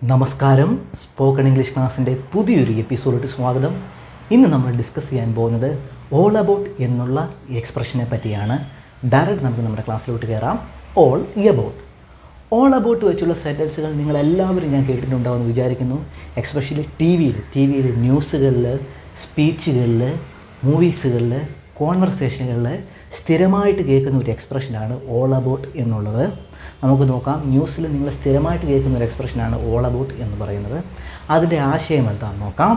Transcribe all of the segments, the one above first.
നമസ്കാരം. Spoken English ക്ലാസ്സിൻ്റെ പുതിയൊരു എപ്പിസോഡിൽ സ്വാഗതം. ഇന്ന് നമ്മൾ ഡിസ്കസ് ചെയ്യാൻ പോകുന്നത് ഓൾ അബൌട്ട് എന്നുള്ള എക്സ്പ്രഷനെ പറ്റിയാണ്. ഡയറക്റ്റ് നമുക്ക് നമ്മുടെ ക്ലാസ്സിലോട്ട് കയറാം. All about. ഓൾ അബൌട്ട് വെച്ചുള്ള സെൻറ്റൻസുകൾ നിങ്ങളെല്ലാവരും ഞാൻ കേട്ടിട്ടുണ്ടാവുമെന്ന് വിചാരിക്കുന്നു. എക്സ്പെഷ്യലി ടി വിയിൽ ന്യൂസുകളിൽ, സ്പീച്ചുകളിൽ, മൂവീസുകളിൽ, കോൺവെർസേഷനുകളിൽ സ്ഥിരമായിട്ട് കേൾക്കുന്ന ഒരു എക്സ്പ്രഷനാണ് ഓൾ അബൌട്ട് എന്നുള്ളത്. നമുക്ക് നോക്കാം. ന്യൂസിൽ നിങ്ങൾ സ്ഥിരമായിട്ട് കേൾക്കുന്ന ഒരു എക്സ്പ്രഷനാണ് ഓൾ അബൌട്ട് എന്ന് പറയുന്നത്. അതിൻ്റെ ആശയം എന്താണെന്ന് നോക്കാം.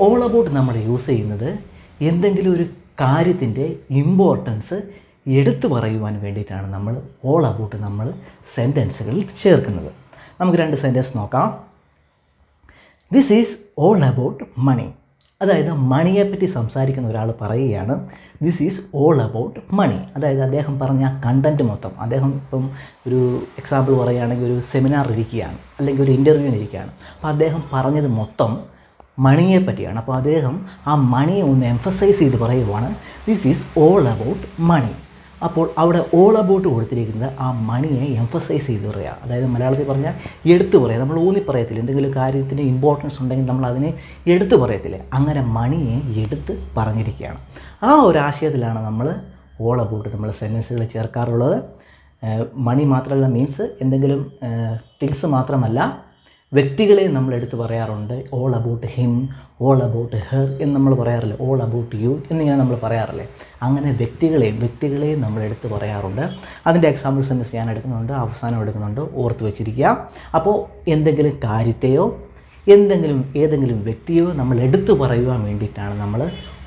ഓൾ അബൌട്ട് നമ്മൾ യൂസ് ചെയ്യുന്നത് എന്തെങ്കിലും ഒരു കാര്യത്തിൻ്റെ ഇമ്പോർട്ടൻസ് എടുത്തു പറയുവാൻ വേണ്ടിയിട്ടാണ് നമ്മൾ ഓൾ അബൌട്ട് നമ്മൾ സെൻറ്റൻസുകളിൽ ചേർക്കുന്നത്. നമുക്ക് രണ്ട് സെൻറ്റൻസ് നോക്കാം. This is all about money. അതായത് മണിയെപ്പറ്റി സംസാരിക്കുന്ന ഒരാൾ പറയുകയാണ് this is all about money. അതായത് അദ്ദേഹം പറഞ്ഞ ആ കണ്ടൻറ്റ് മൊത്തം, അദ്ദേഹം ഇപ്പം ഒരു എക്സാമ്പിൾ പറയുകയാണെങ്കിൽ ഒരു സെമിനാർ ഇരിക്കുകയാണ്, അല്ലെങ്കിൽ ഒരു ഇൻ്റർവ്യൂവിന് ഇരിക്കുകയാണ്. അപ്പോൾ അദ്ദേഹം പറഞ്ഞത് മൊത്തം മണിയെ പറ്റിയാണ്. അപ്പോൾ അദ്ദേഹം ആ മണിയെ ഒന്ന് എംഫസൈസ് ചെയ്ത് പറയുവാണ് this is all about money. അപ്പോൾ അവിടെ ഓൾ അബൌട്ട് കൊടുത്തിരിക്കുന്നത് ആ മണിയെ എംഫസൈസ് ചെയ്ത് പറയുക. അതായത് മലയാളത്തിൽ പറഞ്ഞാൽ എടുത്തു പറയുക. നമ്മൾ ഊന്നി പറയത്തില്ല. എന്തെങ്കിലും കാര്യത്തിന് ഇമ്പോർട്ടൻസ് ഉണ്ടെങ്കിൽ നമ്മൾ അതിനെ എടുത്തു പറയത്തില്ല. അങ്ങനെ മണിയെ എടുത്ത് പറഞ്ഞിരിക്കുകയാണ്. ആ ഒരു ആശയത്തിലാണ് നമ്മൾ ഓൾ അബൌട്ട് നമ്മൾ സെൻറ്റൻസുകൾ ചേർക്കാറുള്ളത്. മണി മാത്രമല്ല, മീൻസ് എന്തെങ്കിലും തിങ്സ് മാത്രമല്ല, വ്യക്തികളെ നമ്മൾ എടുത്ത് പറയാറുണ്ട്. All about him, all about her എന്ന് നമ്മൾ പറയാറില്ലേ. ഓൾ അബൌട്ട് യു എന്നിങ്ങനെ നമ്മൾ പറയാറില്ലേ. അങ്ങനെ വ്യക്തികളെയും നമ്മൾ എടുത്ത് പറയാറുണ്ട്. അതിൻ്റെ എക്സാമ്പിൾ സെൻറ്റൻസ് ഞാൻ എടുക്കുന്നുണ്ട്, അവസാനം എടുക്കുന്നുണ്ട്, ഓർത്ത് വെച്ചിരിക്കുക. അപ്പോൾ എന്തെങ്കിലും കാര്യത്തെയോ ഏതെങ്കിലും വ്യക്തിയോ നമ്മൾ എടുത്തു പറയുവാൻ വേണ്ടിയിട്ടാണ് നമ്മൾ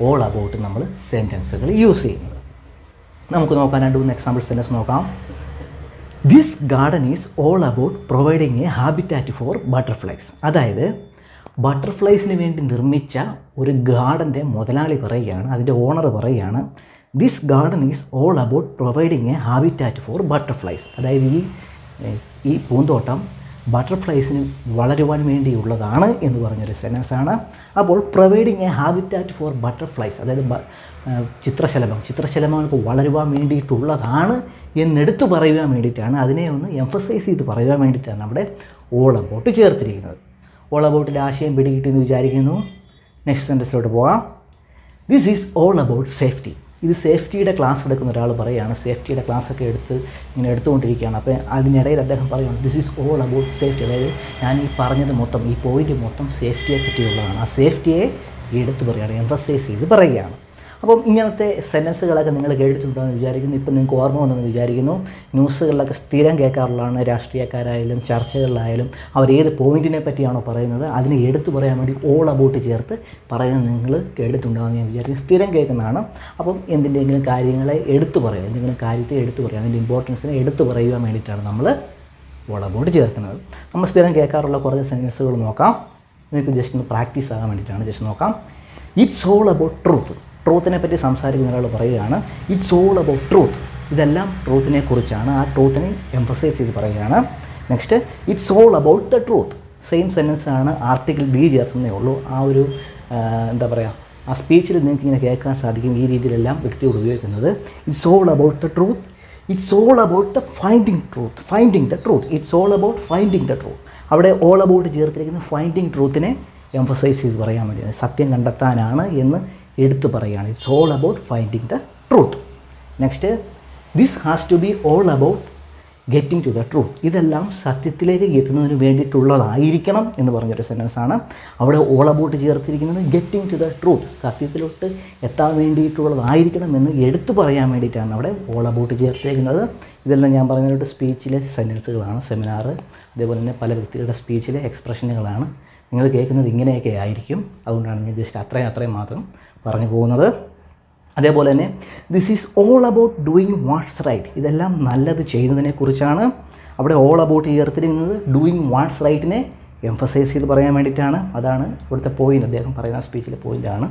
ഓൾ അബൌട്ട് നമ്മൾ സെൻറ്റൻസുകൾ യൂസ് ചെയ്യുന്നത്. നമുക്ക് നോക്കാൻ 2-3 എക്സാമ്പിൾ സെൻറ്റൻസ് നോക്കാം. This garden is all about providing a habitat for butterflies. അതായത് ബട്ടർഫ്ലൈസിന് വേണ്ടി നിർമ്മിച്ച ഒരു ഗാർഡൻ്റെ മുതലാളി പറയുകയാണ്, അതിൻ്റെ ഓണർ പറയുകയാണ് this garden is all about providing a habitat for butterflies. അതായത് ഈ പൂന്തോട്ടം ബട്ടർഫ്ലൈസിന് വളരുവാൻ വേണ്ടിയുള്ളതാണ് എന്ന് പറഞ്ഞൊരു സെൻറ്റൻസാണ്. അപ്പോൾ providing a habitat for butterflies, അതായത് ചിത്രശലഭങ്ങൾക്ക് വളരുവാൻ വേണ്ടിയിട്ടുള്ളതാണ് എന്നെടുത്ത് പറയുവാൻ വേണ്ടിയിട്ടാണ്, അതിനെ ഒന്ന് എംഫസൈസ് ചെയ്ത് പറയുവാൻ വേണ്ടിയിട്ടാണ് അവിടെ ഓൾ അബൌട്ട് ചേർത്തിരിക്കുന്നത്. ഓൾ അബൌട്ടിൻ്റെ ആശയം പിടികിട്ടിയെന്ന് വിചാരിക്കുന്നു. നെക്സ്റ്റ് സെൻറ്റൻസിലോട്ട് പോകാം. This is all about safety. ഇത് സേഫ്റ്റിയുടെ ക്ലാസ് എടുക്കുന്ന ഒരാൾ പറയുകയാണ്. സേഫ്റ്റിയുടെ ക്ലാസ്സൊക്കെ ഇങ്ങനെ എടുത്തുകൊണ്ടിരിക്കുകയാണ്. അപ്പോൾ അതിനിടയിൽ അദ്ദേഹം പറയുകയാണ് this is all about safety. അതായത് ഞാൻ ഈ പറഞ്ഞത് മൊത്തം, ഈ പോയിൻ്റ് മൊത്തം സേഫ്റ്റിയെ പറ്റിയുള്ളതാണ്. ആ സേഫ്റ്റിയെ എടുത്ത് പറയുകയാണ്, എംഫസൈസ് ചെയ്ത് പറയുകയാണ്. അപ്പം ഇങ്ങനത്തെ സെൻറ്റൻസുകളൊക്കെ നിങ്ങൾ കേട്ടിട്ടുണ്ടെന്ന് വിചാരിക്കുന്നു. ഇപ്പം നിങ്ങൾക്ക് ഓർമ്മ വന്നെന്ന് വിചാരിക്കുന്നു. ന്യൂസുകളിലൊക്കെ സ്ഥിരം കേൾക്കാറുള്ളതാണ്. രാഷ്ട്രീയക്കാരായാലും ചർച്ചകളിലായാലും അവരേത് പോയിൻറ്റിനെ പറ്റിയാണോ പറയുന്നത് അതിനെ എടുത്തു പറയാൻ വേണ്ടി ഓൾ അബൌട്ട് ചേർത്ത് പറയുന്നത് നിങ്ങൾ കേട്ടിട്ടുണ്ടാകുമെന്ന് ഞാൻ വിചാരിക്കുന്നു. സ്ഥിരം കേൾക്കുന്നതാണ്. അപ്പം എന്തിൻ്റെങ്കിലും കാര്യങ്ങളെ എടുത്തു പറയുക, എന്തെങ്കിലും കാര്യത്തെ എടുത്തു പറയുക, അതിൻ്റെ ഇമ്പോർട്ടൻസിനെ എടുത്തു പറയുവാൻ വേണ്ടിയിട്ടാണ് നമ്മൾ ഓൾ അബൌട്ട് ചേർക്കുന്നത്. നമ്മൾ സ്ഥിരം കേൾക്കാറുള്ള കുറച്ച് സെൻറ്റൻസുകൾ നോക്കാം. നിങ്ങൾക്ക് ജസ്റ്റ് ഒന്ന് പ്രാക്ടീസ് ആകാൻ വേണ്ടിയിട്ടാണ്. ജസ്റ്റ് നോക്കാം. It's all about truth. ട്രൂത്തിനെ പറ്റി സംസാരിക്കുന്ന ഒരാൾ പറയുകയാണ് ഇറ്റ്സ് ഓൾ അബൌട്ട് ട്രൂത്ത്. ഇതെല്ലാം ട്രൂത്തിനെ കുറിച്ചാണ്. ആ ട്രൂത്തിനെ എംഫസൈസ് ചെയ്ത് പറയുകയാണ്. Next it's all about the truth. Same sentence ആണ്, ആർട്ടിക്കിൾ ബി ചേർക്കുന്നേ ഉള്ളൂ. ആ ഒരു എന്താ പറയുക, ആ സ്പീച്ചിൽ നിങ്ങൾക്ക് ഇങ്ങനെ കേൾക്കാൻ സാധിക്കും. ഈ രീതിയിലെല്ലാം വ്യക്തിയോട് ഉപയോഗിക്കുന്നത് it's all about the truth, it's all about the finding the truth, it's all about finding the truth. അവിടെ ഓൾ അബൌട്ട് ചേർത്തിരിക്കുന്ന ഫൈൻഡിങ് ട്രൂത്തിനെ എംഫസൈസ് ചെയ്ത് പറയാൻ വേണ്ടി, സത്യം കണ്ടെത്താനാണ് എന്ന് എടുത്തു പറയുകയാണ്. It's all about finding the truth. Next this has to be all about getting to the truth. ഇതെല്ലാം സത്യത്തിലേക്ക് എത്തുന്നതിന് വേണ്ടിയിട്ടുള്ളതായിരിക്കണം എന്ന് പറഞ്ഞൊരു സെൻറ്റൻസാണ്. അവിടെ ഓൾ അബൌട്ട് ചേർത്തിരിക്കുന്നത് ഗെറ്റിംഗ് ടു ദ ട്രൂത്ത്, സത്യത്തിലോട്ട് എത്താൻ വേണ്ടിയിട്ടുള്ളതായിരിക്കണം എന്ന് എടുത്തു പറയാൻ വേണ്ടിയിട്ടാണ് അവിടെ ഓൾ അബൌട്ട് ചേർത്തിരിക്കുന്നത്. ഇതെല്ലാം ഞാൻ പറഞ്ഞതിലോട്ട് സ്പീച്ചിലെ സെൻറ്റൻസുകളാണ്. സെമിനാർ, അതേപോലെ തന്നെ പല വ്യക്തികളുടെ സ്പീച്ചിലെ എക്സ്പ്രഷനുകളാണ്. നിങ്ങൾ കേൾക്കുന്നത് ഇങ്ങനെയൊക്കെ ആയിരിക്കും. അതുകൊണ്ടാണ് ഞാൻ ജസ്റ്റ് അത്രയും മാത്രം പറഞ്ഞു പോകുന്നത്. അതേപോലെ തന്നെ this is all about doing what's right. ഇതെല്ലാം നല്ലത് ചെയ്യുന്നതിനെക്കുറിച്ചാണ്. അവിടെ ഓൾ അബൌട്ട് ചേർത്തിരിക്കുന്നത് ഡൂയിങ് വാട്ട്സ് റൈറ്റിനെ എംഫസൈസ് ചെയ്ത് പറയാൻ വേണ്ടിയിട്ടാണ്. അതാണ് ഇവിടുത്തെ പോയിൻ്റ്, അദ്ദേഹം പറയുന്ന സ്പീച്ചിലെ പോയിൻ്റാണ്.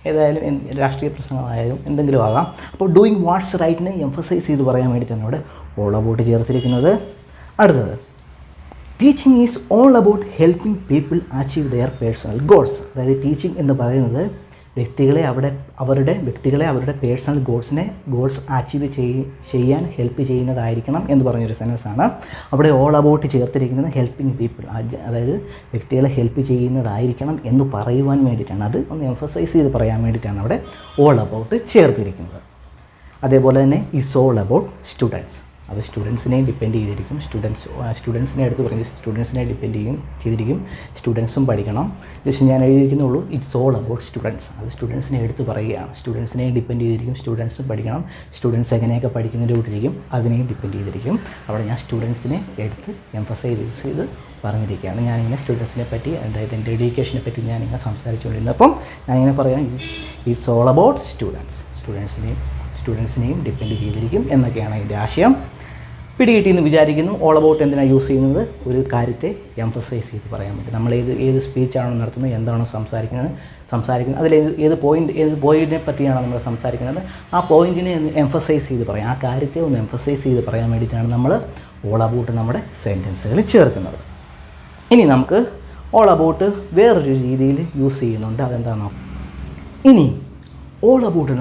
ഏതായാലും രാഷ്ട്രീയ പ്രസംഗമായാലും എന്തെങ്കിലും ആകാം. അപ്പോൾ ഡൂയിങ് വാട്ട്സ് റൈറ്റിനെ എംഫസൈസ് ചെയ്ത് പറയാൻ വേണ്ടിയിട്ടാണ് ഇവിടെ ഓൾ അബൌട്ട് ചേർത്തിരിക്കുന്നത്. അടുത്തത് teaching is all about helping people achieve their personal goals. അതായത് ടീച്ചിങ് എന്ന് പറയുന്നത് വ്യക്തികളെ അവരുടെ പേഴ്സണൽ ഗോൾസ് അച്ചീവ് ചെയ്യാൻ ഹെൽപ്പ് ചെയ്യുന്നതായിരിക്കണം എന്ന് പറഞ്ഞൊരു സെൻറ്റൻസാണ്. അവിടെ ഓൾ അബൌട്ട് ചേർത്തിരിക്കുന്നത് ഹെൽപ്പിംഗ് പീപ്പിൾ, അതായത് വ്യക്തികളെ ഹെൽപ്പ് ചെയ്യുന്നതായിരിക്കണം എന്ന് പറയുവാൻ വേണ്ടിയിട്ടാണ്, അത് ഒന്ന് എംഫസൈസ് ചെയ്ത് പറയാൻ വേണ്ടിയിട്ടാണ് അവിടെ ഓൾ അബൌട്ട് ചേർത്തിരിക്കുന്നത്. അതേപോലെ തന്നെ ഇറ്റ്സ് ഓൾ അബൌട്ട് സ്റ്റുഡൻസ്, അത് സ്റ്റുഡൻസിനെയും ഡിപ്പെൻഡ് ചെയ്തിരിക്കും. സ്റ്റുഡൻസിനെ എടുത്ത് പറഞ്ഞ് സ്റ്റുഡൻസിനെ ഡിപ്പെൻഡ് ചെയ്തിരിക്കും. സ്റ്റുഡൻസും പഠിക്കണം. ജസ്റ്റ് ഞാൻ എഴുതിയിരിക്കുന്നുള്ളൂ ഇറ്റ്സ് ഓൾ അബൌട്ട് സ്റ്റുഡൻസ്, അത് സ്റ്റുഡൻസിനെ എടുത്ത് പറയുകയാണ്. സ്റ്റുഡൻസിനെ ഡിപ്പെൻഡ് ചെയ്തിരിക്കും, സ്റ്റുഡൻസും പഠിക്കണം. സ്റ്റുഡൻസ് എങ്ങനെയൊക്കെ പഠിക്കുന്നതിലോട്ടിരിക്കും അതിനെയും ഡിപ്പെൻഡ് ചെയ്തിരിക്കും. അവിടെ ഞാൻ സ്റ്റുഡൻസിനെ എടുത്ത് എംഫസൈസ് ചെയ്ത് പറഞ്ഞിരിക്കുകയാണ്. ഞാനിങ്ങനെ സ്റ്റുഡൻസിനെ പറ്റി, അതായത് എൻ്റെ എഡ്യൂക്കേഷനെ പറ്റി ഞാനിങ്ങനെ സംസാരിച്ചുകൊണ്ടിരുന്നപ്പം ഞാനിങ്ങനെ പറയാം ഇറ്റ്സ് ഓൾ അബൌട്ട് സ്റ്റുഡൻസിനെയും ഡിപ്പെൻഡ് ചെയ്തിരിക്കും എന്നൊക്കെയാണ് അതിൻ്റെ ആശയം. പിടികിട്ടിയെന്ന് വിചാരിക്കുന്നു. ഓൾ അബൌട്ട് എന്തിനാണ് യൂസ് ചെയ്യുന്നത്? ഒരു കാര്യത്തെ എംഫസൈസ് ചെയ്ത് പറയാൻ പറ്റും. നമ്മൾ ഏത് സ്പീച്ചാണോ നടത്തുന്നത്, എന്താണോ സംസാരിക്കുന്നത് അതിൽ ഏത് പോയിൻറ്റിനെ പറ്റിയാണോ നമ്മൾ സംസാരിക്കുന്നത്, ആ പോയിൻറ്റിനെ എംഫസൈസ് ചെയ്ത് പറയാം, ആ കാര്യത്തെ ഒന്ന് എംഫസൈസ് ചെയ്ത് പറയാൻ വേണ്ടിയിട്ടാണ് നമ്മൾ ഓൾ അബൌട്ട് നമ്മുടെ സെൻറ്റൻസുകളിൽ ചേർക്കുന്നത്. ഇനി നമുക്ക് ഓൾ അബൌട്ട് വേറൊരു രീതിയിൽ യൂസ് ചെയ്യുന്നുണ്ട്. അതെന്താണോ, ഇനി ഓൾ അബൌട്ട്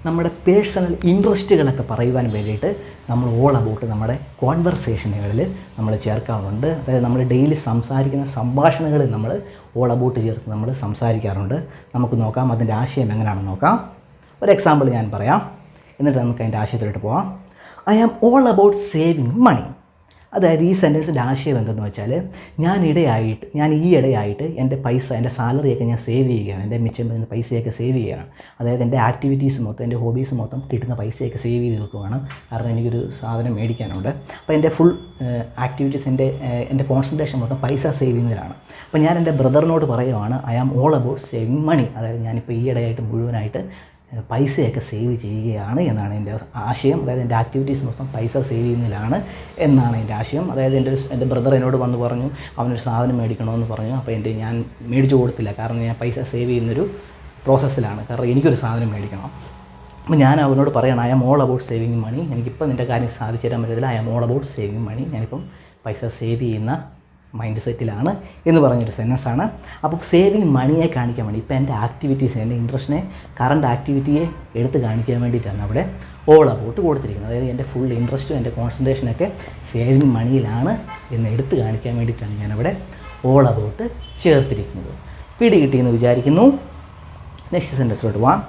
നമ്മുടെ പേഴ്സണൽ ഇൻട്രസ്റ്റുകളൊക്കെ പറയുവാൻ വേണ്ടിയിട്ട് നമ്മൾ ഓൾ അബൌട്ട് നമ്മുടെ കോൺവെർസേഷനുകളിൽ നമ്മൾ ചേർക്കാറുണ്ട്. അതായത് നമ്മൾ ഡെയിലി സംസാരിക്കുന്ന സംഭാഷണങ്ങളിൽ നമ്മൾ ഓൾ അബൌട്ട് ചേർത്ത് നമ്മൾ സംസാരിക്കാറുണ്ട്. നമുക്ക് നോക്കാം അതിൻ്റെ ആശയം എങ്ങനെയാണെന്ന് നോക്കാം. ഒരു എക്സാമ്പിൾ ഞാൻ പറയാം, എന്നിട്ട് നമുക്ക് അതിൻ്റെ ആശയത്തിലോട്ട് പോകാം. I am all about saving money. അതായത് ഈ സെൻറ്റൻസിൻ്റെ ആശയം എന്തെന്ന് വെച്ചാൽ, ഞാൻ ഈ ഇടയായിട്ട് എൻ്റെ സാലറിയൊക്കെ ഞാൻ സേവ് ചെയ്യുകയാണ്, എൻ്റെ മിച്ചം വരുന്ന പൈസയൊക്കെ സേവ് ചെയ്യുകയാണ്. അതായത് എൻ്റെ ആക്ടിവിറ്റീസ് മൊത്തം, എൻ്റെ ഹോബീസ് മൊത്തം കിട്ടുന്ന പൈസയൊക്കെ സേവ് ചെയ്ത് വെക്കുകയാണ്. കാരണം എനിക്കൊരു സാധനം മേടിക്കാനുണ്ട്. അപ്പോൾ എൻ്റെ ഫുൾ ആക്ടിവിറ്റീസ്, എൻ്റെ കോൺസെൻട്രേഷൻ മൊത്തം പൈസ സേവ് ചെയ്യുന്നതിലാണ്. അപ്പോൾ ഞാൻ എൻ്റെ ബ്രദറിനോട് പറയുവാണ് I am all about saving money. അതായത് ഞാനിപ്പോൾ ഈ ഇടയായിട്ട് മുഴുവനായിട്ട് പൈസയൊക്കെ സേവ് ചെയ്യുകയാണ് എന്നാണ് എൻ്റെ ആശയം. അതായത് എൻ്റെ ആക്ടിവിറ്റീസ് മൊത്തം പൈസ സേവ് ചെയ്യുന്നതിലാണ് എന്നാണ് എൻ്റെ ആശയം. അതായത് എൻ്റെ ബ്രദർ എന്നോട് വന്ന് പറഞ്ഞു അവനൊരു സാധനം മേടിക്കണമെന്ന് പറഞ്ഞു. അപ്പോൾ ഞാൻ മേടിച്ചു കൊടുത്തില്ല, കാരണം ഞാൻ പൈസ സേവ് ചെയ്യുന്നൊരു പ്രോസസ്സിലാണ്. കാരണം എനിക്കൊരു സാധനം മേടിക്കണം. അപ്പോൾ ഞാൻ അവനോട് പറയണം I am all about saving money. എനിക്കിപ്പോൾ നിൻ്റെ കാര്യം സാധിച്ചു തരാൻ പറ്റത്തില്ല, I am all about saving money. ഞാനിപ്പം പൈസ സേവ് ചെയ്യുന്ന മൈൻഡ് സെറ്റിലാണ് എന്ന് പറഞ്ഞൊരു സെൻറ്റൻസാണ്. അപ്പോൾ സേവിങ് മണിയെ കാണിക്കാൻ വേണ്ടി, ഇപ്പോൾ എൻ്റെ ആക്ടിവിറ്റീസ്, എൻ്റെ ഇൻട്രസ്റ്റിനെ, കറണ്ട് ആക്ടിവിറ്റിയെ എടുത്ത് കാണിക്കാൻ വേണ്ടിയിട്ടാണ് അവിടെ ഓൾ അബൌട്ട് കൊടുത്തിരിക്കുന്നത്. അതായത് എൻ്റെ ഫുൾ ഇൻട്രസ്റ്റും എൻ്റെ കോൺസെൻട്രേഷനൊക്കെ സേവിങ് മണിയിലാണ് എന്ന് എടുത്ത് കാണിക്കാൻ വേണ്ടിയിട്ടാണ് ഞാനവിടെ ഓൾ അബൌട്ട് ചേർത്തിരിക്കുന്നത്. പിടികിട്ടിയെന്ന് വിചാരിക്കുന്നു. നെക്സ്റ്റ് സെൻറ്റൻസിലോട്ട് പോവാം.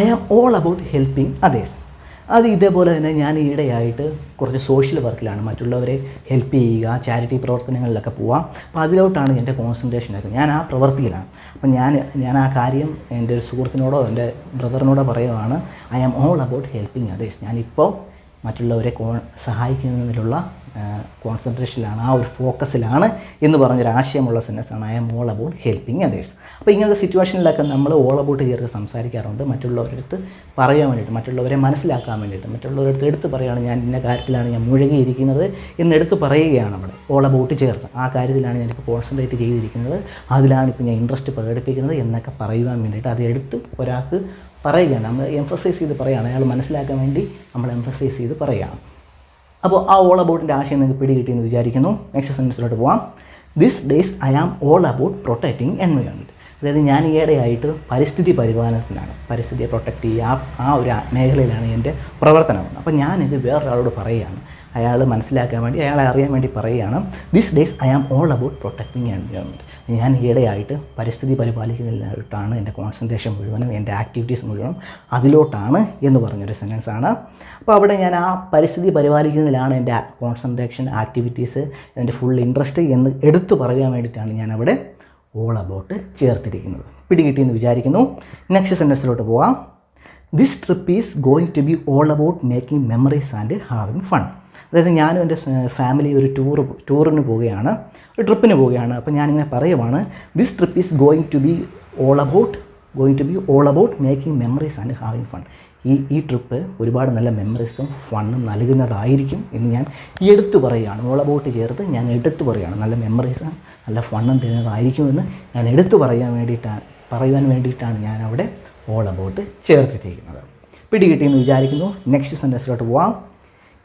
I am all about helping others. അത് ഇതേപോലെ തന്നെ ഞാൻ ഈയിടെയായിട്ട് കുറച്ച് സോഷ്യൽ വർക്കിലാണ്, മറ്റുള്ളവരെ ഹെൽപ്പ് ചെയ്യുക, ചാരിറ്റി പ്രവർത്തനങ്ങളിലൊക്കെ പോവാം. അപ്പോൾ അതിലോട്ടാണ് എൻ്റെ കോൺസെൻട്രേഷനൊക്കെ, ഞാൻ ആ പ്രവൃത്തിയിലാണ്. അപ്പം ഞാൻ ആ കാര്യം എൻ്റെ ഒരു സുഹൃത്തിനോടോ എൻ്റെ ബ്രദറിനോടോ പറയുവാണ് I am all about helping others. ഞാനിപ്പോൾ മറ്റുള്ളവരെ സഹായിക്കുന്നതിലുള്ള കോൺസെൻട്രേഷനിലാണ്, ആ ഒരു ഫോക്കസിലാണ് എന്ന് പറഞ്ഞൊരു ആശയമുള്ള സെൻറ്റൻസാണ് I am all about helping others. അപ്പോൾ ഇങ്ങനത്തെ സിറ്റുവേഷനിലൊക്കെ നമ്മൾ ഓൾ അബൌട്ട് ചേർത്ത് സംസാരിക്കാറുണ്ട്, മറ്റുള്ളവരുടെ അടുത്ത് പറയാൻ വേണ്ടിയിട്ട്, മറ്റുള്ളവരെ മനസ്സിലാക്കാൻ വേണ്ടിയിട്ട്. മറ്റുള്ളവരുടെ അടുത്ത് എടുത്ത് പറയുകയാണ് ഞാൻ ഇന്ന കാര്യത്തിലാണ് ഞാൻ മുഴുകിയിരിക്കുന്നത് എന്നെടുത്ത് പറയുകയാണ് അവിടെ ഓൾ അബൌട്ട് ചേർത്ത്. ആ കാര്യത്തിലാണ് ഞാനിപ്പോൾ കോൺസെൻട്രേറ്റ് ചെയ്തിരിക്കുന്നത്, അതിലാണ് ഇപ്പോൾ ഞാൻ ഇൻട്രസ്റ്റ് പ്രകടിപ്പിക്കുന്നത് എന്നൊക്കെ പറയുവാൻ വേണ്ടിയിട്ട് അത് എടുത്ത് ഒരാൾക്ക് പറയുകയാണ്. നമ്മൾ എംഫസൈസ് ചെയ്ത് പറയുകയാണ്, അയാൾ മനസ്സിലാക്കാൻ വേണ്ടി നമ്മൾ എംഫസൈസ് ചെയ്ത് പറയുകയാണ്. അപ്പോൾ ആ ഓൾ അബൌട്ടിൻ്റെ ആശയം നിങ്ങൾക്ക് പിടികിട്ടിയെന്ന് വിചാരിക്കുന്നു. നെക്സ്റ്റ് സെൻറ്റൻസിലോട്ട് പോവാം. This days I am all about protecting environment. അതായത് ഞാൻ ഈയിടെയായിട്ട് പരിസ്ഥിതി പരിപാലനത്തിലാണ്, പരിസ്ഥിതിയെ പ്രൊട്ടക്റ്റ് ചെയ്യുക, ആ ഒരു മേഖലയിലാണ് എൻ്റെ പ്രവർത്തനം. അപ്പോൾ ഞാനിത് വേറൊരാളോട് പറയുകയാണ്, അയാൾ മനസ്സിലാക്കാൻ വേണ്ടി, അയാളെ അറിയാൻ വേണ്ടി പറയുകയാണ് this days I am all about protecting environment. ഞാൻ ഈയിടെയായിട്ട് പരിസ്ഥിതി പരിപാലിക്കുന്നതിലോട്ടാണ് എൻ്റെ കോൺസെൻട്രേഷൻ മുഴുവനും, എൻ്റെ ആക്ടിവിറ്റീസ് മുഴുവനും അതിലോട്ടാണ് എന്ന് പറഞ്ഞൊരു സെൻറ്റൻസാണ്. അപ്പോൾ അവിടെ ഞാൻ ആ പരിസ്ഥിതി പരിപാലിക്കുന്നതിലാണ് എൻ്റെ കോൺസെൻട്രേഷൻ, ആക്ടിവിറ്റീസ്, എൻ്റെ ഫുൾ ഇൻട്രസ്റ്റ് എന്ന് എടുത്തു പറയാൻ വേണ്ടിയിട്ടാണ് ഞാനവിടെ ഓൾ അബൌട്ട് ചേർത്തിരിക്കുന്നത്. പിടികിട്ടിയെന്ന് വിചാരിക്കുന്നു. നെക്സ്റ്റ് സെൻറ്റൻസിലോട്ട് പോവാം. This trip is going to be all about making memories and having fun. അതായത് ഞാനും എൻ്റെ ഫാമിലി ഒരു ടൂറിന് പോവുകയാണ്, ഒരു ട്രിപ്പിന് പോവുകയാണ്. അപ്പോൾ ഞാനിങ്ങനെ പറയുവാണ് this trip is going to be all about making memories and having fun. ഈ ട്രിപ്പ് ഒരുപാട് നല്ല മെമ്മറീസും ഫണ്ണും നൽകുന്നതായിരിക്കും എന്ന് ഞാൻ എടുത്തു പറയുകയാണ്. ഓൾ അബൌട്ട് ചേർത്ത് ഞാൻ എടുത്തു പറയുകയാണ്, നല്ല മെമ്മറീസും നല്ല ഫണ്ണും തരുന്നതായിരിക്കുമെന്ന് ഞാൻ എടുത്തു പറയുവാൻ വേണ്ടിയിട്ടാണ് ഞാൻ അവിടെ ഓൾ അബൌട്ട് ചേർത്തിരിക്കുന്നത്. പിടികിട്ടിയെന്ന് വിചാരിക്കുന്നു. നെക്സ്റ്റ് സെൻറ്റൻസിലോട്ട് പോവാം.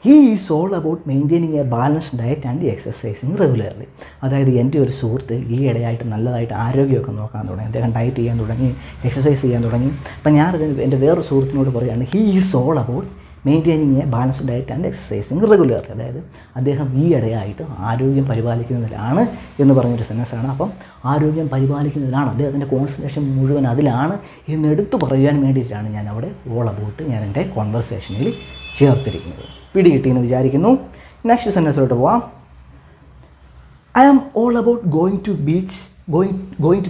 He is all about maintaining A balanced diet and exercising regularly. അതായത് എൻ്റെ ഒരു സുഹൃത്ത് ഈ ഇടയായിട്ട് നല്ലതായിട്ട് ആരോഗ്യമൊക്കെ നോക്കാൻ തുടങ്ങി. അദ്ദേഹം ഡയറ്റ് ചെയ്യാൻ തുടങ്ങി, എക്സസൈസ് ചെയ്യാൻ തുടങ്ങി. അപ്പം ഞാനത് എൻ്റെ വേറൊരു സുഹൃത്തിനോട് പറയുകയാണ്, he is all about maintaining A balanced diet and exercising regularly. അതായത് അദ്ദേഹം ഈ ഇടയായിട്ട് ആരോഗ്യം പരിപാലിക്കുന്നതിലാണ് എന്ന് പറഞ്ഞൊരു സെൻറ്റൻസാണ്. അപ്പം ആരോഗ്യം പരിപാലിക്കുന്നതിലാണ്, അദ്ദേഹത്തിൻ്റെ കോൺസെൻട്രേഷൻ മുഴുവൻ അതിലാണ് എന്ന് എടുത്തു പറയാൻ വേണ്ടിയിട്ടാണ് ഞാൻ അവിടെ ഓൾ അബൌട്ട് ഞാൻ എൻ്റെ കോൺവെർസേഷനിൽ ചേർത്തിരിക്കുന്നത്. പിടികിട്ടിയെന്ന് വിചാരിക്കുന്നു. നെക്സ്റ്റ് സെൻറ്റൻസിലോട്ട് പോവാം. I am all about going to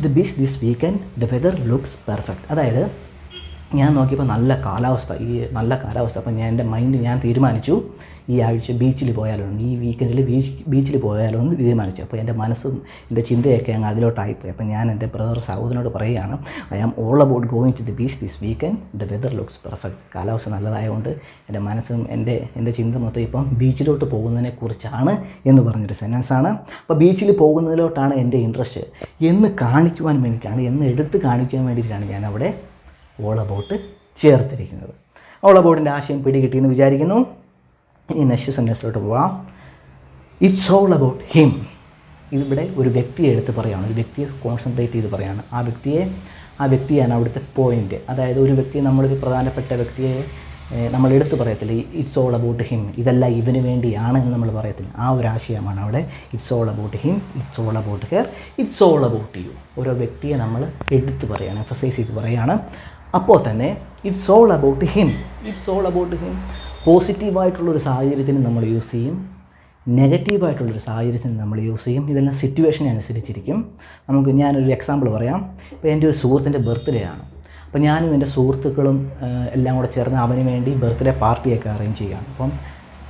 the beach this weekend, the weather looks perfect. അതായത് ഞാൻ നോക്കിയപ്പോൾ നല്ല കാലാവസ്ഥ. അപ്പം ഞാൻ തീരുമാനിച്ചു ഈ ആഴ്ച ബീച്ചിൽ പോയാലോ, ഈ വീക്കെൻഡിൽ ബീച്ചിൽ പോയാലോ എന്ന് തീരുമാനിച്ചു. അപ്പോൾ എൻ്റെ മനസ്സും എൻ്റെ ചിന്തയൊക്കെ അങ്ങ് അതിലോട്ടായിപ്പോയി. അപ്പോൾ ഞാൻ എൻ്റെ സഹോദരനോട് പറയുകയാണ്, I am all about going to the beach this weekend, the weather looks perfect. കാലാവസ്ഥ നല്ലതായതുകൊണ്ട് എൻ്റെ മനസ്സും എൻ്റെ ചിന്ത മൊത്തം ഇപ്പം ബീച്ചിലോട്ട് പോകുന്നതിനെ കുറിച്ചാണ് എന്ന് പറഞ്ഞൊരു സെൻറ്റൻസാണ്. അപ്പോൾ ബീച്ചിൽ പോകുന്നതിലോട്ടാണ് എൻ്റെ ഇൻട്രസ്റ്റ് എന്ന് കാണിക്കുവാൻ വേണ്ടിയിട്ടാണ്, എന്ന് എടുത്ത് കാണിക്കുവാൻ വേണ്ടിയിട്ടാണ് ഞാൻ അവിടെ ഓൾ അബൌട്ട് ചേർത്തിരിക്കുന്നത്. ഓൾ അബൌട്ടിൻ്റെ ആശയം പിടികിട്ടിയെന്ന് വിചാരിക്കുന്നു. ഇനി നെക്സ്റ്റ് സെൻറ്റൻസിലോട്ട് പോവാം. It's all about him. ഇതിവിടെ ഒരു വ്യക്തിയെ എടുത്ത് പറയുകയാണ്, ഒരു വ്യക്തിയെ കോൺസെൻട്രേറ്റ് ചെയ്ത് പറയുകയാണ്. ആ വ്യക്തിയാണ് അവിടുത്തെ പോയിൻ്റ്. അതായത് ഒരു വ്യക്തിയെ, നമ്മളൊരു പ്രധാനപ്പെട്ട വ്യക്തിയെ നമ്മൾ എടുത്ത് പറയത്തില്ല, ഇറ്റ്സ് ഓൾ അബൌട്ട് ഹിം, ഇതെല്ലാം ഇവന് വേണ്ടിയാണ് എന്ന് നമ്മൾ പറയത്തില്ല. ആ ഒരു ആശയമാണ് അവിടെ. It's all about him, it's all about her, it's all about U. ഓരോ വ്യക്തിയെ നമ്മൾ എടുത്ത് പറയുകയാണ്, എംഫസൈസ് ചെയ്ത് പറയുകയാണ്. അപ്പോൾ തന്നെ it's all about him, it's all about him പോസിറ്റീവായിട്ടുള്ളൊരു സാഹചര്യത്തിന് നമ്മൾ യൂസ് ചെയ്യും, നെഗറ്റീവായിട്ടുള്ളൊരു സാഹചര്യത്തിന് നമ്മൾ യൂസ് ചെയ്യും. ഇതെല്ലാം സിറ്റുവേഷനെ അനുസരിച്ചിരിക്കും. ഞാനൊരു എക്സാമ്പിൾ പറയാം. ഇപ്പോൾ എൻ്റെ ഒരു സുഹൃത്തിൻ്റെ ബർത്ത്ഡേ ആണ്. അപ്പോൾ ഞാനും എൻ്റെ സുഹൃത്തുക്കളും എല്ലാം കൂടെ ചേർന്ന് അവന് വേണ്ടി ബർത്ത്ഡേ പാർട്ടിയൊക്കെ അറേഞ്ച് ചെയ്യുകയാണ്. അപ്പം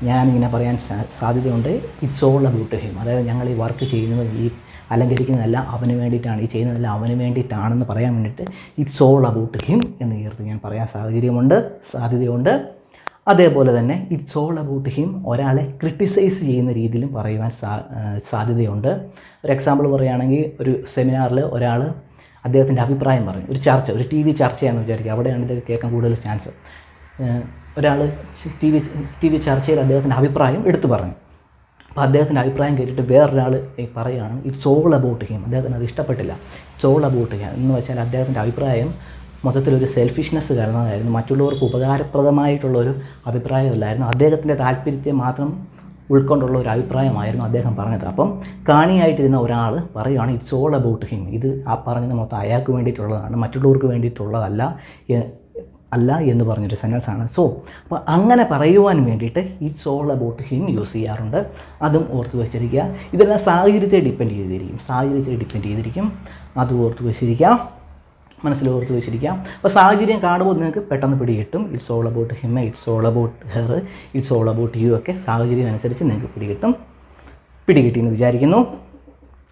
ഞാനിങ്ങനെ പറയാൻ സാധ്യതയുണ്ട്, ഇറ്റ്സ് ഓൾ അബൌട്ട് ഹിം. അതായത് ഞങ്ങൾ ഈ വർക്ക് ചെയ്യുന്നത്, ഈ അലങ്കരിക്കുന്നതെല്ലാം അവന് വേണ്ടിയിട്ടാണ്, ഈ ചെയ്യുന്നതെല്ലാം അവന് വേണ്ടിയിട്ടാണെന്ന് പറയാൻ വേണ്ടിയിട്ട് ഇറ്റ്സ് ഓൾ അബൌട്ട് ഹിം എന്ന് ചേർത്ത് ഞാൻ പറയാൻ സാധ്യതയുണ്ട്. അതേപോലെ തന്നെ ഇറ്റ്സ് ഓൾ അബൌട്ട് ഹിം ഒരാളെ ക്രിട്ടിസൈസ് ചെയ്യുന്ന രീതിയിലും പറയുവാൻ സാധ്യതയുണ്ട്. ഒരു എക്സാമ്പിൾ പറയുകയാണെങ്കിൽ, ഒരു സെമിനാറിൽ ഒരാൾ അദ്ദേഹത്തിൻ്റെ അഭിപ്രായം പറഞ്ഞു, ഒരു TV ചർച്ചയാണെന്ന് വിചാരിക്കുക. അവിടെയാണ് ഇത് കേൾക്കാൻ കൂടുതൽ ചാൻസ്. ഒരാൾ ടി വി ചർച്ചയിൽ അദ്ദേഹത്തിൻ്റെ അഭിപ്രായം എടുത്തു പറഞ്ഞു. അപ്പോൾ അദ്ദേഹത്തിൻ്റെ അഭിപ്രായം കേട്ടിട്ട് വേറൊരാൾ പറയുകയാണ് ഇറ്റ്സ് ഓൾ അബൌട്ട് ഹിം. അദ്ദേഹത്തിന് അത് ഇഷ്ടപ്പെട്ടില്ല. ഇറ്റ്സ് ഓൾ അബൌട്ട് ഹിം എന്ന് വെച്ചാൽ അദ്ദേഹത്തിൻ്റെ അഭിപ്രായം മൊത്തത്തിലൊരു സെൽഫിഷ്നെസ് കാരണമായിരുന്നു, മറ്റുള്ളവർക്ക് ഉപകാരപ്രദമായിട്ടുള്ളൊരു അഭിപ്രായമല്ലായിരുന്നു, അദ്ദേഹത്തിൻ്റെ താല്പര്യത്തെ മാത്രം ഉൾക്കൊണ്ടുള്ള ഒരു അഭിപ്രായമായിരുന്നു അദ്ദേഹം പറഞ്ഞത്. അപ്പം കാണിയായിട്ടിരുന്ന ഒരാൾ പറയുകയാണ് ഇറ്റ്സ് ഓൾ അബൌട്ട് ഹിം, ഇത് ആ പറഞ്ഞത് മൊത്തം അയാൾക്ക് വേണ്ടിയിട്ടുള്ളതാണ്, മറ്റുള്ളവർക്ക് വേണ്ടിയിട്ടുള്ളതല്ല എന്ന് പറഞ്ഞൊരു സെൻറ്റൻസാണ്. അപ്പോൾ അങ്ങനെ പറയുവാൻ വേണ്ടിയിട്ട് it's all about him use ചെയ്യാറുണ്ട്. അതും ഓർത്ത് വെച്ചിരിക്കുക. ഇതെല്ലാം സാഹചര്യത്തെ ഡിപ്പെൻഡ് ചെയ്തിരിക്കും. അതും ഓർത്ത് വെച്ചിരിക്കാം, മനസ്സിൽ ഓർത്ത് വെച്ചിരിക്കാം. അപ്പോൾ സാഹചര്യം കാണുമ്പോൾ നിങ്ങൾക്ക് പെട്ടെന്ന് പിടികിട്ടും. It's all about him, it's all about her, it's all about you ഒക്കെ സാഹചര്യം അനുസരിച്ച് നിങ്ങൾക്ക് പിടികിട്ടിയെന്ന് വിചാരിക്കുന്നു.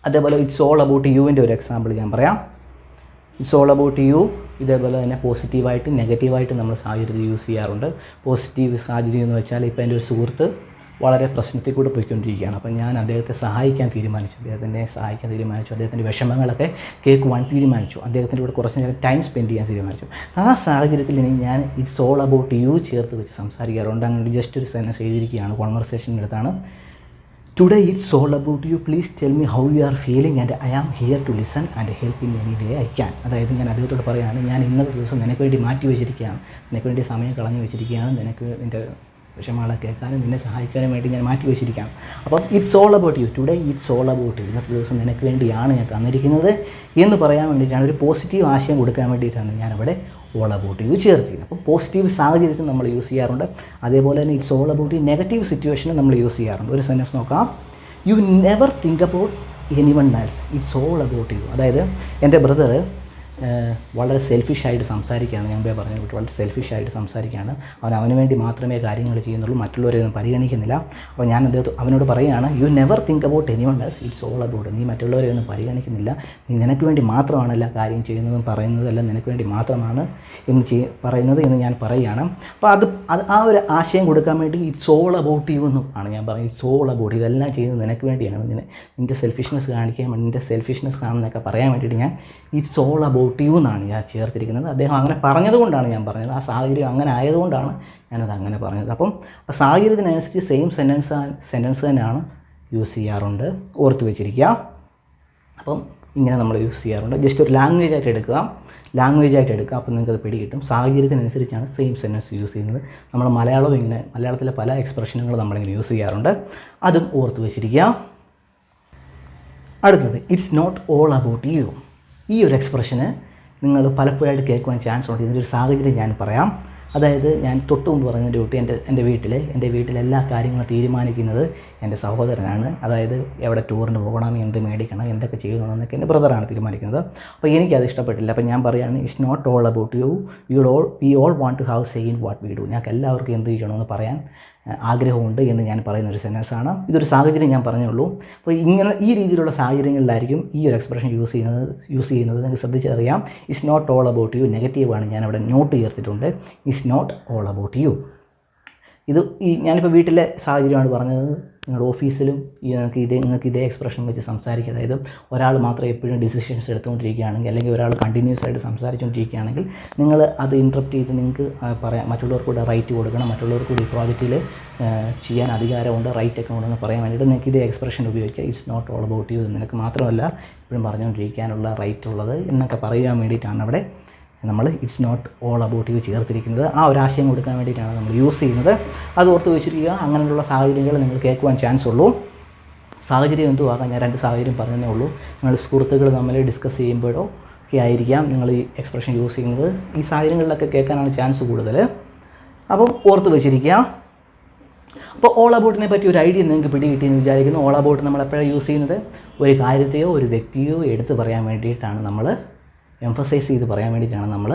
അതേപോലെ ഇറ്റ്സ് ഓൾ അബൌട്ട് യുവിൻ്റെ ഒരു എക്സാമ്പിൾ ഞാൻ പറയാം. ഇറ്റ്സ് ഓൾ അബൌട്ട് യു ഇതേപോലെ തന്നെ പോസിറ്റീവായിട്ട് നെഗറ്റീവായിട്ട് നമ്മൾ സാഹചര്യത്തിൽ യൂസ് ചെയ്യാറുണ്ട്. പോസിറ്റീവ് സാഹചര്യം എന്ന് വെച്ചാൽ, ഇപ്പോൾ എൻ്റെ ഒരു സുഹൃത്ത് വളരെ പ്രശ്നത്തിൽ കൂടെ പോയിക്കൊണ്ടിരിക്കുകയാണ്. അപ്പം ഞാൻ അദ്ദേഹത്തെ സഹായിക്കാൻ തീരുമാനിച്ചു, അദ്ദേഹത്തിൻ്റെ വിഷമങ്ങളൊക്കെ കേൾക്കുവാൻ തീരുമാനിച്ചു, അദ്ദേഹത്തിൻ്റെ കൂടെ കുറച്ച് നേരം ടൈം സ്പെൻഡ് ചെയ്യാൻ തീരുമാനിച്ചു. ആ സാഹചര്യത്തിൽ ഞാൻ ഇറ്റ്സ് ഓൾ അബൌട്ട് യു ചേർത്ത് വെച്ച് സംസാരിക്കാറുണ്ട്. അങ്ങനെ ജസ്റ്റ് ഒരു സെൻറ്റൻസ് എഴുതിയിരിക്കുകയാണ്, കോൺവെർസേഷനടുത്താണ്. Today it's all about you, please tell me how you are feeling and I am here to listen and help in any way I can. അതായത് ഞാൻ അദ്ദേഹത്തോട് പറയുകയാണ്, ഞാൻ ഇന്നത്തെ ദിവസം നിനക്ക് വേണ്ടി മാറ്റി വെച്ചിരിക്കുകയാണ്, നിനക്ക് വേണ്ടി സമയം കളഞ്ഞു വെച്ചിരിക്കുകയാണ്, നിനക്ക് നിൻ്റെ വിഷമങ്ങളെ കേൾക്കാനും നിന്നെ സഹായിക്കാനും വേണ്ടി ഞാൻ മാറ്റി വെച്ചിരിക്കുകയാണ്. അപ്പം it's all about U, today it's all about U, ഇന്നത്തെ ദിവസം നിനക്ക് വേണ്ടിയാണ് ഞാൻ തന്നിരിക്കുന്നത് എന്ന് പറയാൻ വേണ്ടിയിട്ടാണ്, ഒരു പോസിറ്റീവ് ആശയം കൊടുക്കാൻ വേണ്ടിയിട്ടാണ് ഞാനവിടെ ഓൾ അബൌട്ട് യു ചേർത്തിരിക്കുന്നത്. അപ്പോൾ പോസിറ്റീവ് സാഹചര്യത്തിൽ നമ്മൾ യൂസ് ചെയ്യാറുണ്ട്. അതേപോലെ തന്നെ it's all about you negative സിറ്റുവേഷനും നമ്മൾ യൂസ് ചെയ്യാറുണ്ട്. ഒരു സെൻറ്റൻസ് നോക്കാം. You never think about anyone else, it's all about you. അതായത് എൻ്റെ ബ്രദർ വളരെ സെൽഫിഷായിട്ട് സംസാരിക്കുകയാണ്, ഞാൻ മുമ്പേ പറഞ്ഞു വളരെ സെൽഫിഷായിട്ട് സംസാരിക്കുകയാണ്. അവന് വേണ്ടി മാത്രമേ കാര്യങ്ങൾ ചെയ്യുന്നുള്ളൂ, മറ്റുള്ളവരെയൊന്നും പരിഗണിക്കുന്നില്ല. അപ്പോൾ ഞാൻ അവനോട് പറയുകയാണ്, U never think about anyone else, it's all about, നീ മറ്റുള്ളവരെയൊന്നും പരിഗണിക്കുന്നില്ല, നീ നിനക്ക് വേണ്ടി മാത്രമാണ് എല്ലാ കാര്യം ചെയ്യുന്നതും പറയുന്നതും എല്ലാം നിനക്ക് വേണ്ടി മാത്രമാണ് പറയുന്നത് എന്ന് ഞാൻ പറയുകയാണ്. അപ്പോൾ അത് ആ ഒരു ആശയം കൊടുക്കാൻ വേണ്ടി ഇറ്റ്സ് ഓൾ അബൌട്ട് യു എന്നും ആണ് ഞാൻ പറയുന്നത്. ഇറ്റ്സ് ഓൾ അബൌട്ട്, ഇതെല്ലാം ചെയ്യുന്നത് നിനക്ക് വേണ്ടിയാണ്, നിൻ്റെ സെൽഫിഷ്നെസ് കാണിക്കാൻ വേണ്ടി, നിൻ്റെ സെൽഫിഷ്നെസ് ആണെന്നൊക്കെ പറയാൻ വേണ്ടിയിട്ട് ഞാൻ it's all about about you എന്നാണ് ഞാൻ ചേർത്തിരിക്കുന്നത്. അദ്ദേഹം അങ്ങനെ പറഞ്ഞതുകൊണ്ടാണ് ഞാൻ പറഞ്ഞത്. ആ സാഹചര്യം അങ്ങനെ ആയതുകൊണ്ടാണ് ഞാനത് അങ്ങനെ പറഞ്ഞത്. അപ്പം സാഹചര്യത്തിനനുസരിച്ച് സെയിം സെൻറ്റൻസ് തന്നെയാണ് യൂസ് ചെയ്യാറുണ്ട്. ഓർത്ത് വെച്ചിരിക്കുക. അപ്പം ഇങ്ങനെ നമ്മൾ യൂസ് ചെയ്യാറുണ്ട്. ജസ്റ്റ് ഒരു ലാംഗ്വേജ് ആയിട്ട് എടുക്കുക. അപ്പോൾ നിങ്ങൾക്കത് പിടി കിട്ടും. സാഹചര്യത്തിനനുസരിച്ചാണ് സെയിം സെൻറ്റൻസ് യൂസ് ചെയ്യുന്നത്. നമ്മൾ മലയാളത്തിലെ പല എക്സ്പ്രഷനുകൾ നമ്മളിങ്ങനെ യൂസ് ചെയ്യാറുണ്ട്. അതും ഓർത്ത് വെച്ചിരിക്കുക. അടുത്തത്, it's not all about you. ഈ ഒരു എക്സ്പ്രഷന് നിങ്ങൾ പലപ്പോഴായിട്ട് കേൾക്കുവാൻ ചാൻസ് ഉണ്ട്. ഇതിൻ്റെ ഒരു സാഹചര്യം ഞാൻ പറയാം. അതായത് ഞാൻ തൊട്ട് മുമ്പ് പറഞ്ഞ ഡ്യൂട്ടി എൻ്റെ വീട്ടിൽ എല്ലാ കാര്യങ്ങളും തീരുമാനിക്കുന്നത് എൻ്റെ സഹോദരനാണ്. അതായത് എവിടെ ടൂറിന് പോകണം, എന്ത് മേടിക്കണം, എന്തൊക്കെ ചെയ്യണമെന്നൊക്കെ എൻ്റെ ബ്രദറാണ് തീരുമാനിക്കുന്നത്. അപ്പോൾ എനിക്കത് ഇഷ്ടപ്പെട്ടില്ല. അപ്പോൾ ഞാൻ പറയുകയാണ്, it's not all about you, we all want to have say in what we do. ഞങ്ങൾക്ക് എല്ലാവർക്കും എന്ത് ചെയ്യണമെന്ന് പറയാൻ ആഗ്രഹമുണ്ട് എന്ന് ഞാൻ പറയുന്നൊരു സെൻറ്റൻസാണ്. ഇതൊരു സാഹചര്യം ഞാൻ പറഞ്ഞുള്ളൂ. അപ്പോൾ ഈ രീതിയിലുള്ള സാഹചര്യങ്ങളിലായിരിക്കും ഈ ഒരു എക്സ്പ്രഷൻ യൂസ് ചെയ്യുന്നത്. നിങ്ങൾക്ക് ശ്രദ്ധിച്ചറിയാം. It's not all about you നെഗറ്റീവാണ്. ഞാനവിടെ നോട്ട് ചേർത്തിട്ടുണ്ട്. It's not all about you. ഞാനിപ്പോൾ വീട്ടിലെ സാഹചര്യമാണ് പറഞ്ഞത്. നിങ്ങളുടെ ഓഫീസിലും നിങ്ങൾക്ക് ഇതേ എക്സ്പ്രഷൻ വെച്ച് സംസാരിക്കുക. അതായത് ഒരാൾ മാത്രം എപ്പോഴും ഡിസിഷൻസ് എടുത്തുകൊണ്ടിരിക്കുകയാണെങ്കിൽ, അല്ലെങ്കിൽ ഒരാൾ കണ്ടിന്യൂസ് ആയിട്ട് സംസാരിച്ചുകൊണ്ടിരിക്കുകയാണെങ്കിൽ, നിങ്ങൾ അത് ഇൻറ്ററപ്റ്റ് ചെയ്ത് നിങ്ങൾക്ക് പറയാം, മറ്റുള്ളവർക്ക് കൂടെ റൈറ്റ് കൊടുക്കണം, മറ്റുള്ളവർക്ക് കൂടി ഈ പ്രോജക്റ്റിൽ ചെയ്യാൻ അധികാരമുണ്ട്, റൈറ്റൊക്കെ ഉണ്ടെന്ന് പറയാൻ വേണ്ടിയിട്ട് നിങ്ങൾക്ക് ഇതേ എക്സ്പ്രഷൻ ഉപയോഗിക്കുക. It's not all about you. നിനക്ക് മാത്രമല്ല എപ്പോഴും പറഞ്ഞുകൊണ്ടിരിക്കാനുള്ള റൈറ്റ് ഉള്ളത് എന്നൊക്കെ പറയാൻ വേണ്ടിയിട്ടാണ് അവിടെ നമ്മൾ it's not all about you ചേർത്തിരിക്കുന്നത്. ആ ഒരു ആശയം കൊടുക്കാൻ വേണ്ടിയിട്ടാണ് നമ്മൾ യൂസ് ചെയ്യുന്നത്. അത് ഓർത്ത് വെച്ചിരിക്കുക. അങ്ങനെയുള്ള സാഹചര്യങ്ങൾ നിങ്ങൾ കേൾക്കുവാൻ ചാൻസ് ഉള്ളൂ. സാഹചര്യം എന്തും ആകാം. ഞാൻ 2 സാഹചര്യം പറഞ്ഞതേ ഉള്ളൂ. നിങ്ങൾ സുഹൃത്തുക്കൾ തമ്മിൽ ഡിസ്കസ് ചെയ്യുമ്പോഴോ ഒക്കെ ആയിരിക്കാം നിങ്ങൾ ഈ എക്സ്പ്രഷൻ യൂസ് ചെയ്യുന്നത്. ഈ സാഹചര്യങ്ങളിലൊക്കെ കേൾക്കാനാണ് ചാൻസ് കൂടുതൽ. അപ്പം ഓർത്ത് വെച്ചിരിക്കുക. അപ്പോൾ ഓൾ അബൌട്ടിനെ പറ്റി ഒരു ഐഡിയ നിങ്ങൾക്ക് പിടികിട്ടിയെന്ന് വിചാരിക്കുന്നു. ഓൾ അബൌട്ട് നമ്മൾ എപ്പോഴാണ് യൂസ് ചെയ്യുന്നത്? ഒരു കാര്യത്തെയോ ഒരു വ്യക്തിയോ എടുത്ത് പറയാൻ വേണ്ടിയിട്ടാണ് നമ്മൾ എംഫസൈസ് ചെയ്ത് പറയാൻ വേണ്ടിയിട്ടാണ് നമ്മൾ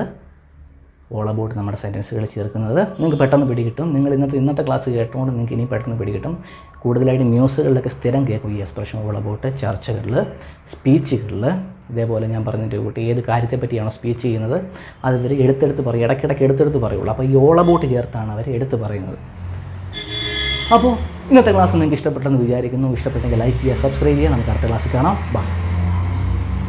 ഓൾ അബൌട്ട് നമ്മുടെ സെൻറ്റൻസുകൾ ചേർക്കുന്നത്. നിങ്ങൾക്ക് പെട്ടെന്ന് പിടികിട്ടും. നിങ്ങൾ ഇന്നത്തെ ക്ലാസ് കേട്ടുകൊണ്ട് നിങ്ങൾക്ക് ഇനി പെട്ടെന്ന് പിടികിട്ടും. കൂടുതലായിട്ട് ന്യൂസുകളിലൊക്കെ സ്ഥിരം കേൾക്കും ഈ എക്സ്പ്രഷൻ ഓൾ അബൌട്ട്. ചർച്ചകളിൽ, സ്പീച്ചുകളിൽ, ഇതേപോലെ ഞാൻ പറഞ്ഞിട്ട് കൂട്ടി ഏത് കാര്യത്തെ പറ്റിയാണോ സ്പീച്ച് ചെയ്യുന്നത് അത് ഇവർ എടുത്തെടുത്ത് പറയും. ഇടയ്ക്കിടയ്ക്ക് എടുത്തെടുത്ത് പറയുള്ളൂ. അപ്പോൾ ഈ ഓൾ അബൌട്ട് ചേർത്താണ് അവർ എടുത്ത് പറയുന്നത്. അപ്പോൾ ഇന്നത്തെ ക്ലാസ് നിങ്ങൾക്ക് ഇഷ്ടപ്പെട്ടെന്ന് വിചാരിക്കുന്നു. ഇഷ്ടപ്പെട്ടെങ്കിൽ ലൈക്ക് ചെയ്യുക, സബ്സ്ക്രൈബ് ചെയ്യുക. നമുക്ക് അടുത്ത ക്ലാസ്സിൽ കാണാം. ബൈ.